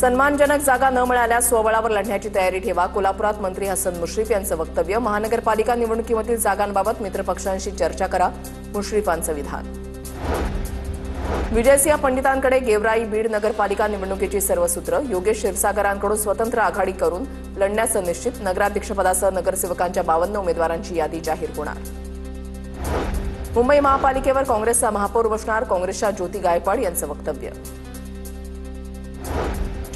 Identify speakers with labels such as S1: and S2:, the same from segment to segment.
S1: सन्मानजनक जागा न मिळाल्यास स्वबळावर लढण्याची तयारी ठेवा. कोल्हापुरात मंत्री हसन मुश्रीफ यांचं वक्तव्य. महानगरपालिका निवडणुकीमधील जागांबाबत मित्रपक्षांशी चर्चा करा, मुश्रीफांचं विधान. विजयसिंह पंडितांकडे गेवराई बीड नगरपालिका निवडणुकीची सर्व सूत्र. योगेश क्षीरसागरांकडून स्वतंत्र आघाडी करून लढण्याचं निश्चित. नगराध्यक्षपदासह नगरसेवकांच्या 52 उमेदवारांची यादी जाहीर होणार. मुंबई महापालिकेवर काँग्रेसचा महापौर बसणार. काँग्रेसच्या ज्योती गायकवाड यांचं वक्तव्य.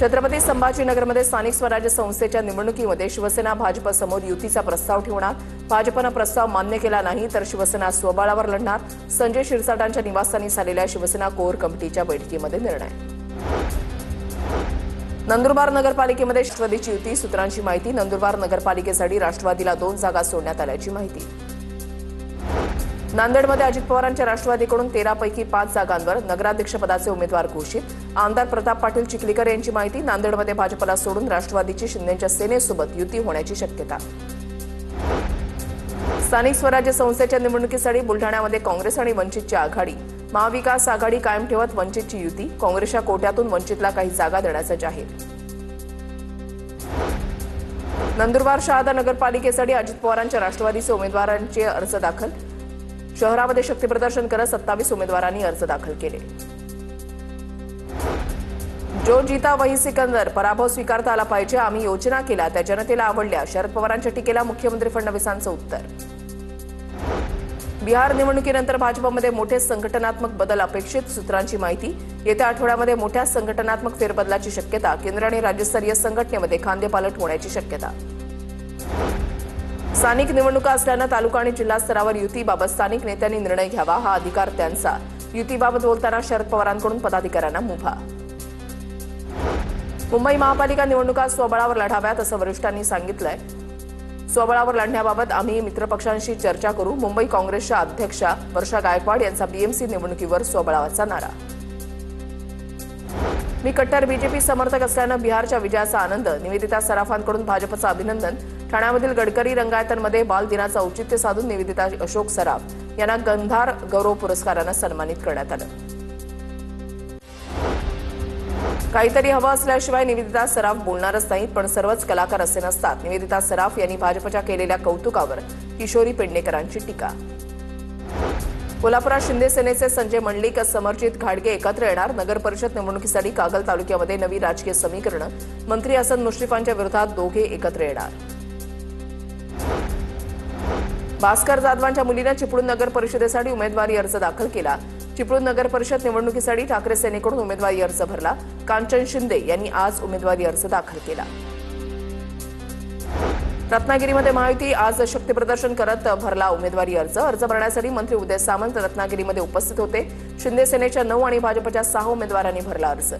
S1: छत्रपती संभाजीनगरमध्ये स्थानिक स्वराज्य संस्थेच्या निवडणुकीमध्ये शिवसेना भाजपसमोर युतीचा प्रस्ताव ठेवणार. भाजपनं प्रस्ताव मान्य केला नाही तर शिवसेना स्वबळावर लढणार. संजय शिरसाटांच्या निवासस्थानी झालेल्या शिवसेना कोर कमिटीच्या बैठकीमध्ये निर्णय. नंदुरबार नगरपालिकेमध्ये राष्ट्रवादीची युती. सूत्रांची माहिती. नंदुरबार नगरपालिकेसाठी राष्ट्रवादीला 2 जागा सोडण्यात आल्याची माहिती. नांदेडमध्ये अजित पवारांच्या राष्ट्रवादीकडून 13 पैकी 5 जागांवर नगराध्यक्षपदाचे उमेदवार घोषित. आमदार प्रताप पाटील चिखलीकर यांची माहिती. नांदेडमध्ये भाजपला सोडून राष्ट्रवादीची शिंदेच्या सेनेसोबत युती होण्याची शक्यता. स्थानिक स्वराज्य संस्थेच्या निवडणुकीसाठी बुलढाण्यामध्ये काँग्रेस आणि वंचितची आघाडी. महाविकास आघाडी कायम ठेवत वंचितची युती. काँग्रेसच्या कोट्यातून वंचितला काही जागा देण्याचं जाहीर. नंदुरबार शहादा नगरपालिकेसाठी अजित पवारांच्या राष्ट्रवादीचे उमेदवारांचे अर्ज दाखल. शहरामध्ये शक्तीप्रदर्शन करत 27 उमेदवारांनी अर्ज दाखल केले. जो जीता वही सिकंदर. पराभव स्वीकारता आला पाहिजे. आम्ही योजना केल्या त्या जनतेला आवडल्या. शरद पवारांच्या टीकेला मुख्यमंत्री फडणवीसांचं उत्तर. बिहार निवडणुकीनंतर भाजपमध्ये मोठे संघटनात्मक बदल अपेक्षित. सूत्रांची माहिती. येत्या आठवड्यामध्ये मोठ्या संघटनात्मक फेरबदलाची शक्यता. केंद्र आणि राज्यस्तरीय संघटनेमध्ये खांदेपालट होण्याची शक्यता. स्थानिक निवडणुका असल्यानं तालुका आणि जिल्हा स्तरावर युतीबाबत स्थानिक नेत्यांनी निर्णय घ्यावा. हा अधिकार त्यांचा. युतीबाबत बोलताना शरद पवारांकडून पदाधिकाऱ्यांना मुभा. मुंबई महापालिका निवडणुका स्वबळावर लढाव्यात असं वरिष्ठांनी सांगितलंय. स्वबळावर लढण्याबाबत आम्ही मित्रपक्षांशी चर्चा करू. मुंबई काँग्रेसच्या अध्यक्षा वर्षा गायकवाड यांचा बीएमसी निवडणुकीवर स्वबळावाचा नारा. मी कट्टर बीजेपी समर्थक असल्यानं बिहारच्या विजयाचा आनंद. निवेदिता सराफांकडून भाजपचं अभिनंदन. ठाण्यामधील गडकरी रंगायतांमध्ये बाल दिनाचं औचित्य साधून निवेदिता अशोक सराफ यांना गंधार गौरव पुरस्कारानं सन्मानित करण्यात आलं. काहीतरी हवं असल्याशिवाय निवेदिता सराफ बोलणारच नाहीत, पण सर्वच कलाकार असे नसतात. निवेदिता सराफ यांनी भाजपच्या केलेल्या कौतुकावर किशोरी पेडणेकरांची टीका. कोल्हापुरात शिंदे सेनेचे संजय मंडलिक, समरजित घाडगे एकत्र येणार. नगर परिषद निवडणुकीसाठी कागल तालुक्यामध्ये नवी राजकीय समीकरणं. मंत्री हसन मुश्रीफांच्या विरोधात दोघे एकत्र येणार. भास्कर जाधवांच्या मुलीनं चिपळूण नगर परिषदेसाठी उमेदवारी अर्ज दाखल केला. चिपळूण नगर परिषद निवडणुकीसाठी ठाकरे सेनेकडून उमेदवारी अर्ज भरला. कांचन शिंदे यांनी आज उमेदवारी अर्ज दाखल केला. रत्नागिरीमध्ये महायुती आज शक्तीप्रदर्शन करत भरला उमेदवारी अर्ज. अर्ज भरण्यासाठी मंत्री उदय सामंत रत्नागिरीमध्ये उपस्थित होते. शिंदे सेनेच्या 9 आणि भाजपच्या 6 उमेदवारांनी भरला अर्ज.